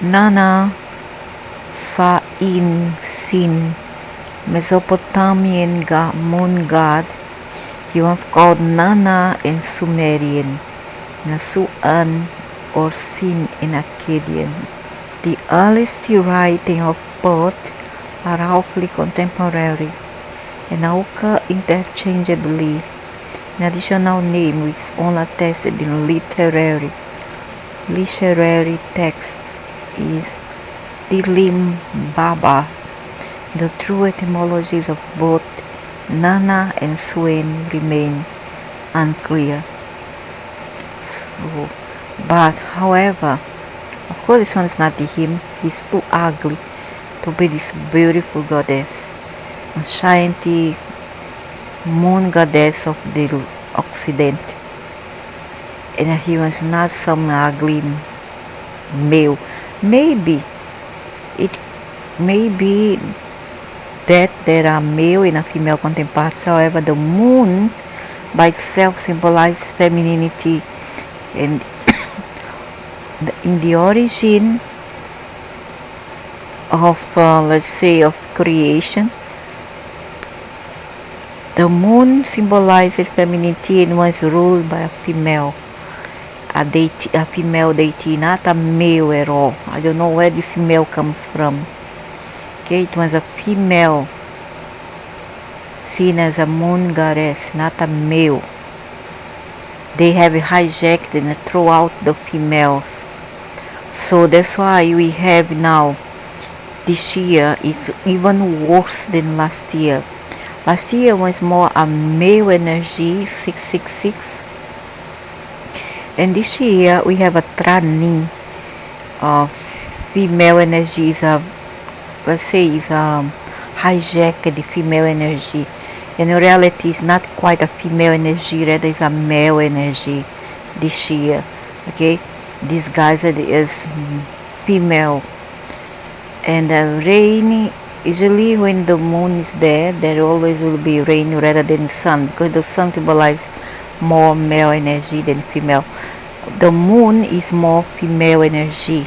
Nanna, Sin, Mesopotamian moon god. He was called Nanna in Sumerian, Suen or Sin in Akkadian. The earliest writing of both are roughly contemporary and occur interchangeably. An additional name which is only attested in literary texts is Dilim Baba. The true etymologies of both Nanna and Suen remain unclear. But however, of course this one is not him. He's too ugly to be this beautiful goddess, a shiny moon goddess of the Occident, and he was not some ugly male. Maybe that there are male and female counterparts. However, the moon by itself symbolizes femininity, and in the origin of let's say of creation, the moon symbolizes femininity and was ruled by a female, a female deity, not a male at all. I don't know where this female comes from. Okay, it was a female seen as a moon goddess, not a male. They have hijacked and thrown out the females. So that's why we have now, this year, it's even worse than last year. Last year was more a male energy, 666. And this year we have a Trani of female energy. Let's say is hijacked the female energy. In reality, it's not quite a female energy, rather it's a male energy this year. Okay, disguised as female. And rain, usually when the moon is there always will be rain rather than sun, because the sun symbolizes more male energy than female. The moon is more female energy.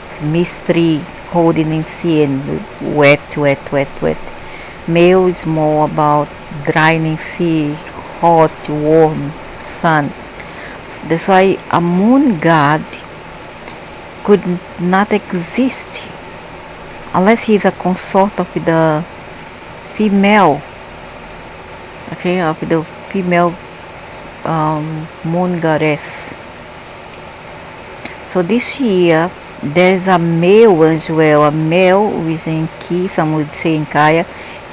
It's mystery, holding in sea and wet. Male is more about drying sea, hot, warm, sun. That's why a moon god could not exist unless he is a consort of the female, okay, of the female moon goddess. So this year there is a male as well, a male with in Ki, some would say in Kaya.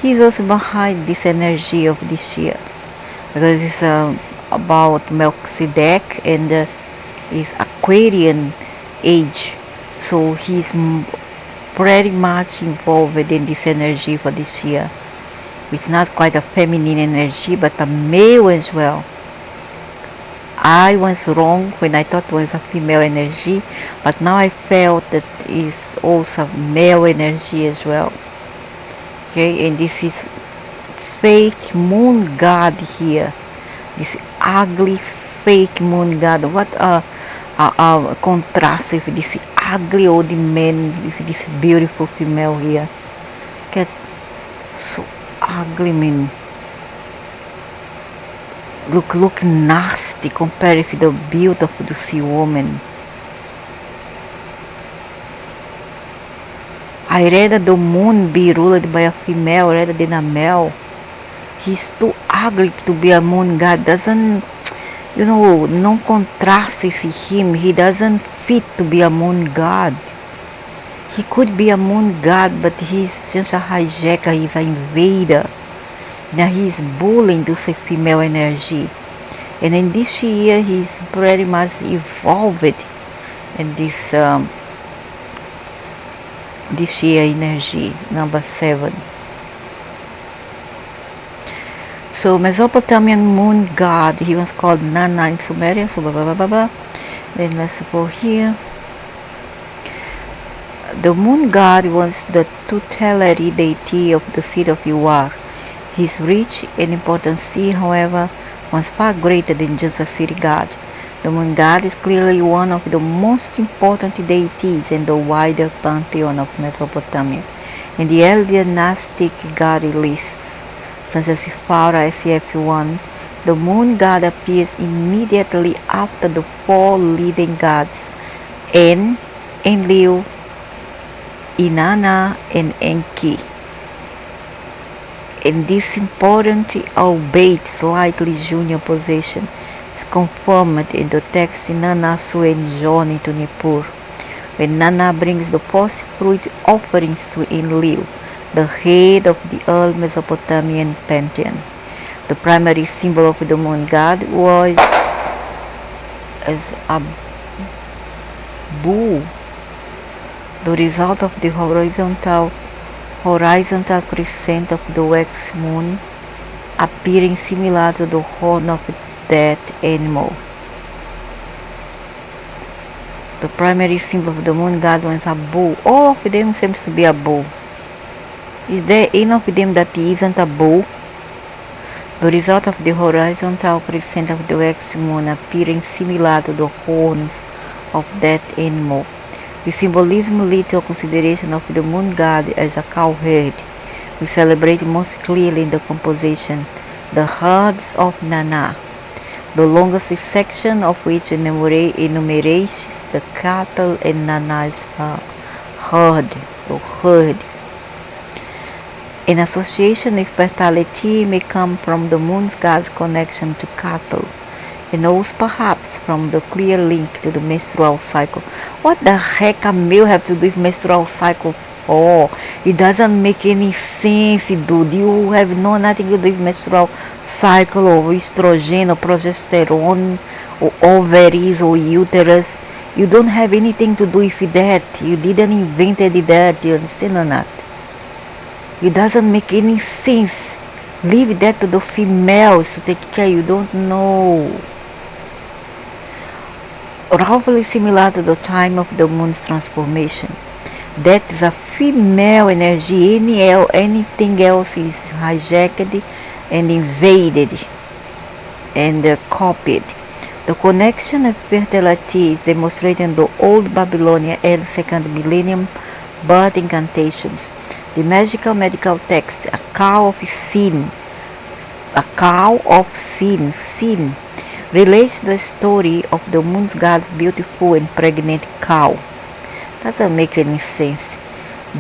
He is also behind this energy of this year, because it's about Melchizedek and is Aquarian age, so he's pretty much involved in this energy for this year. It's not quite a feminine energy, but a male as well. I was wrong when I thought it was a female energy, but now I felt that it's also male energy as well. Okay, and this is fake moon god here. This ugly fake moon god. What a contrast with this ugly old man with this beautiful female here. Look at, so ugly, man. Look nasty compared with the beautiful to see woman. I rather the moon be ruled by a female rather than a male. He's too ugly to be a moon god. Doesn't, no contrast with him. He doesn't fit to be a moon god. He could be a moon god, but he's just a hijacker. He's an invader. Now he's bullying this female energy, and in this year he's pretty much evolved in this year energy number 7. So Mesopotamian moon god, he was called Nanna in Sumerian. So then let's go here. The moon god was the tutelary deity of the city of Uar. His reach and importance, however, was far greater than just a city god. The moon god is clearly one of the most important deities in the wider pantheon of Mesopotamia. In the early dynastic god lists, such as Pharaoh SF1, the moon god appears immediately after the four leading gods, En, Enlil, Inanna, and Enki. And this important, albeit slightly junior position, is confirmed in the text in Nanna Suen journey to Nippur, when Nanna brings the first fruit offerings to Enlil, the head of the early Mesopotamian pantheon. The primary symbol of the moon god was as a bull, the result of the horizontal crescent of the wax moon appearing similar to the horn of that animal. The primary symbol of the moon god was a bull. All of them seems to be a bull. Is there any of them that isn't a bull? The result of the horizontal crescent of the wax moon appearing similar to the horns of that animal. The symbolism leads to a consideration of the moon god as a cowherd. We celebrate most clearly in the composition the herds of Nanna, the longest section of which enumerates the cattle in Nanna's herd. An association with fertility may come from the moon god's connection to cattle, and also perhaps from the clear link to the menstrual cycle. What the heck a male have to do with menstrual cycle for? It doesn't make any sense, dude. You have nothing to do with menstrual cycle or estrogen or progesterone or ovaries or uterus. You don't have anything to do with that. You didn't invent that. You understand or not? It doesn't make any sense. Leave that to the females to take care. You don't know. Roughly similar to the time of the moon's transformation. That is a female energy. Anything else is hijacked and invaded and copied. The connection of fertility is demonstrated in the Old Babylonian early 2nd millennium birth incantations. The magical medical text, a cow of sin, relates the story of the moon god's beautiful and pregnant cow. Doesn't make any sense.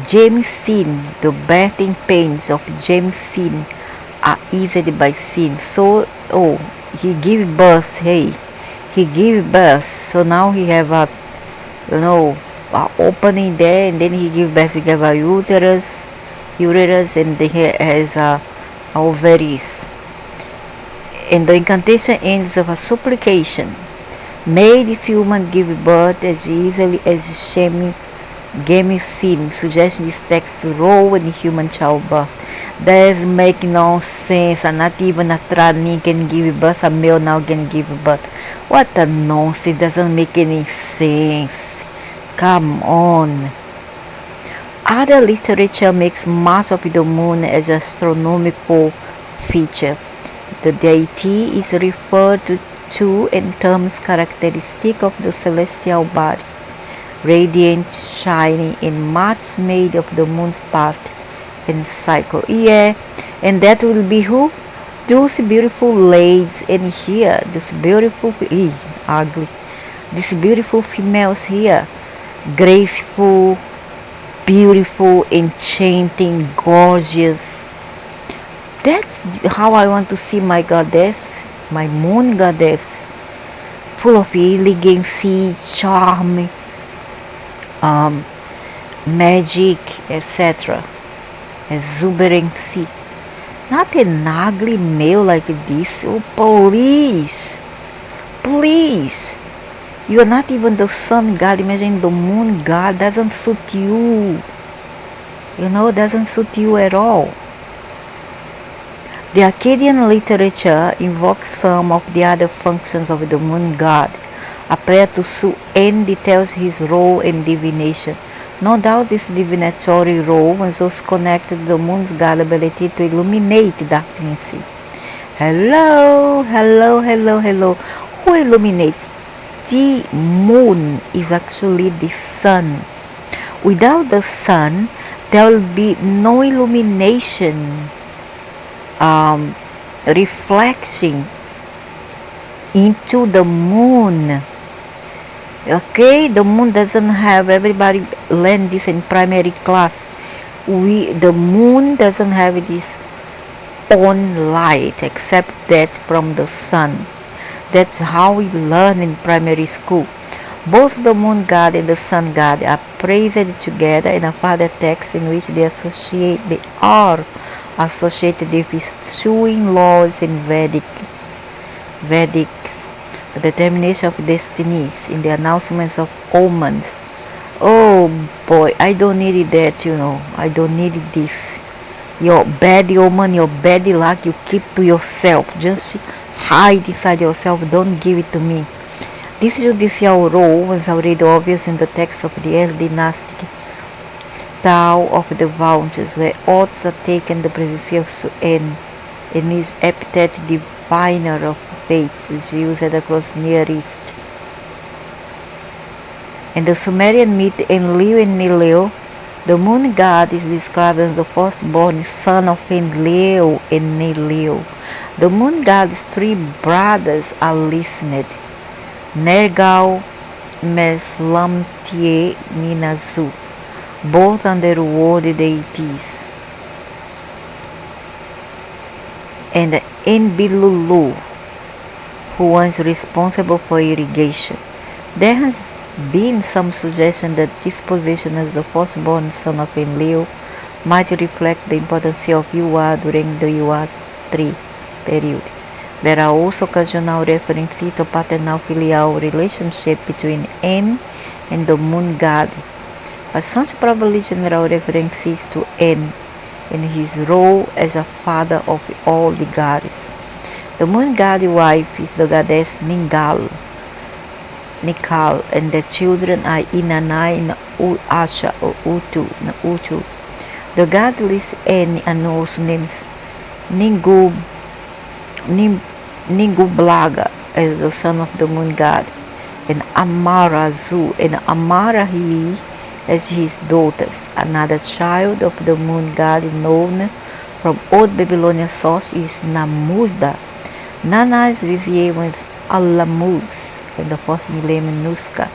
James sin, the birthing pains of James sin are eased by sin. So, he gave birth. He gave birth. So now he have a opening there, and then he give birth. He gave a uterus, and then he has ovaries. And the incantation ends with a supplication. May this human give birth as easily as Shem gave sin, suggesting this text role in human childbirth. That make no sense. And not even a tranny can give birth. A male now can give birth. What a nonsense. Doesn't make any sense. Come on. Other literature makes mass of the moon as an astronomical feature. The deity is referred to in terms characteristic of the celestial body, radiant, shining, and much made of the moon's path and cycle. Yeah, and that will be who? Those beautiful ladies in here. These beautiful, ugly. These beautiful females here. Graceful, beautiful, enchanting, gorgeous. That's how I want to see my goddess, my moon goddess, full of elegancy, charm, magic, etc. Exuberancy. Not an ugly male like this. Oh, please. You are not even the sun god. Imagine the moon god. Doesn't suit you. Doesn't suit you at all. The Akkadian literature invokes some of the other functions of the moon god. A prayer to Suen details his role in divination. No doubt this divinatory role was also connected to the moon's god ability to illuminate darkness. Hello. Who illuminates the moon is actually the sun. Without the sun, there will be no illumination reflecting into the moon. Okay, the moon doesn't have, everybody learned this in primary class. The moon doesn't have this own light except that from the sun. That's how we learn in primary school. Both the moon god and the sun god are praised together in a further text in which they are associated with Suen laws in Vedics, the determination of destinies in the announcements of omens. Oh boy, I don't need that, I don't need this. Your bad omen, your bad luck, you keep to yourself. Just hide inside yourself, don't give it to me. This judicial role was already obvious in the text of the early dynastic style of the Vaunches, where oaths are taken the presidency of Suen in his epithet diviner of fate is used across Near East. In the Sumerian myth Enlil and Nileu, the moon god is described as the firstborn son of Enlil and Nileu. The moon god's three brothers are listed: Nergal, Meslamtier, Ninazu, both underworld deities, and Enbilulu, who was responsible for irrigation. There has been some suggestion that this position as the firstborn son of Enlil might reflect the importance of Yuar during the Yuar III period. There are also occasional references to paternal-filial relationship between En and the moon god, but such probably general references to En and his role as a father of all the gods. The moon god's wife is the goddess Nikal, and the children are Inanna and Asha or Utu. The god lists En and also names Ningublaga as the son of the moon god, and Amarazu and Amarahi as his daughters. Another child of the moon god known from Old Babylonian source is Namuzda. Nanna's vizier was Alamuz, and the first millennium Nuska,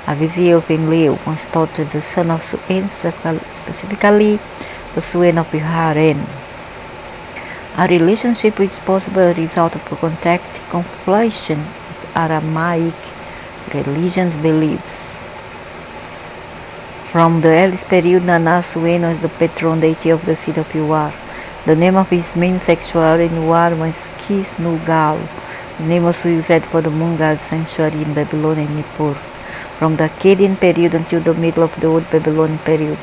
a vizier of Enlil, was thought to be the son of Suen, specifically the Suen of Haren. A relationship which is possible as a result of a conflation of Aramaic religions beliefs. From the earliest period, Nanna Suen was the patron deity of the city of Yuar. The name of his main sanctuary in Yuar was Kisnugal. The name also used for the moon god sanctuary in Babylon and Nippur. From the Akkadian period until the middle of the Old Babylonian period,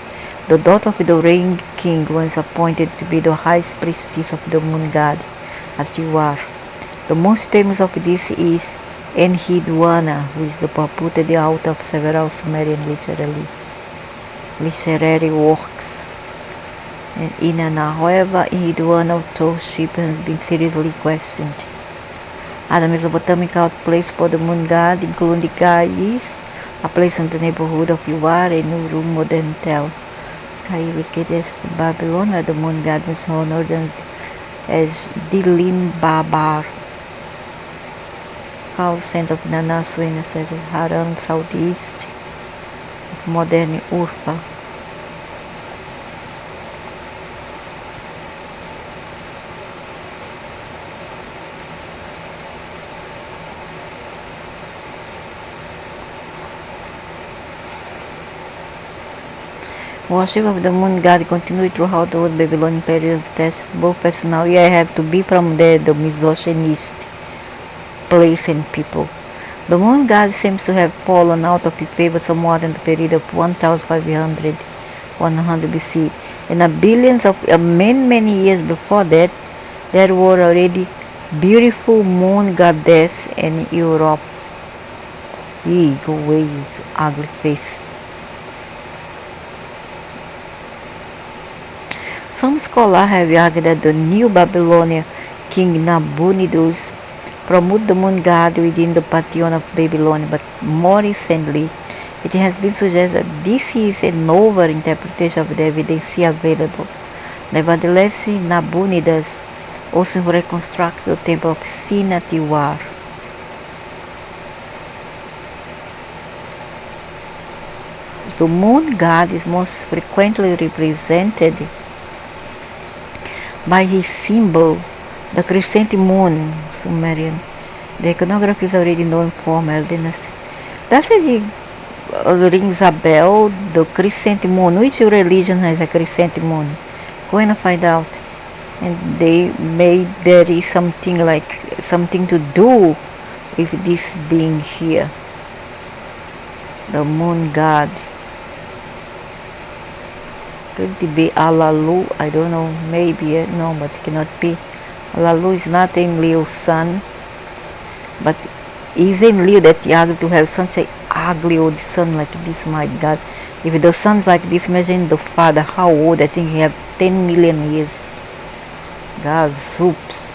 the daughter of the reigning king was appointed to be the high priestess of the moon god at Yuar. The most famous of these is Enheduanna, who is the reputed author of several Sumerian literary works. And Inanna, however, Enheduanna's authorship has been seriously questioned. Other Mesopotamic outplaces for the moon god include the Deities, a place in the neighborhood of Yuar and Uru, modern Tel. Located in Babylon, where the moon god was honored as Dilimbabar. Called center of Nanna Suen as Haran, southeast of modern Urfa. Worship of the moon god continued throughout the old Babylonian period of tests, both personally. I have to be from there, the misogynist place and people. The moon god seems to have fallen out of favor somewhat in the period of 1500 BC, and billions of many years before that, there were already beautiful moon goddess in Europe. Go away, you ugly face. Some scholars have argued that the new Babylonian king Nabonidus promote the moon god within the pantheon of Babylon, but more recently, it has been suggested that this is an over-interpretation of the evidence available. Nevertheless, Nabonidus also reconstructed the temple of Sinatiwar. The moon god is most frequently represented by his symbol, the crescent moon, Sumerian. The iconography is already known from Eldenas. Does it rings a bell? The crescent moon. Which religion has a crescent moon? Go and find out. And there is something to do with this being here. The moon god. Could it be Alalu? I don't know. Maybe. No, but it cannot be. Alalu is not Enlil's son. But is Enlil that ugly to have such an ugly old son like this? My God. If the son's like this, imagine the father. How old? I think he have 10 million years. God, soups.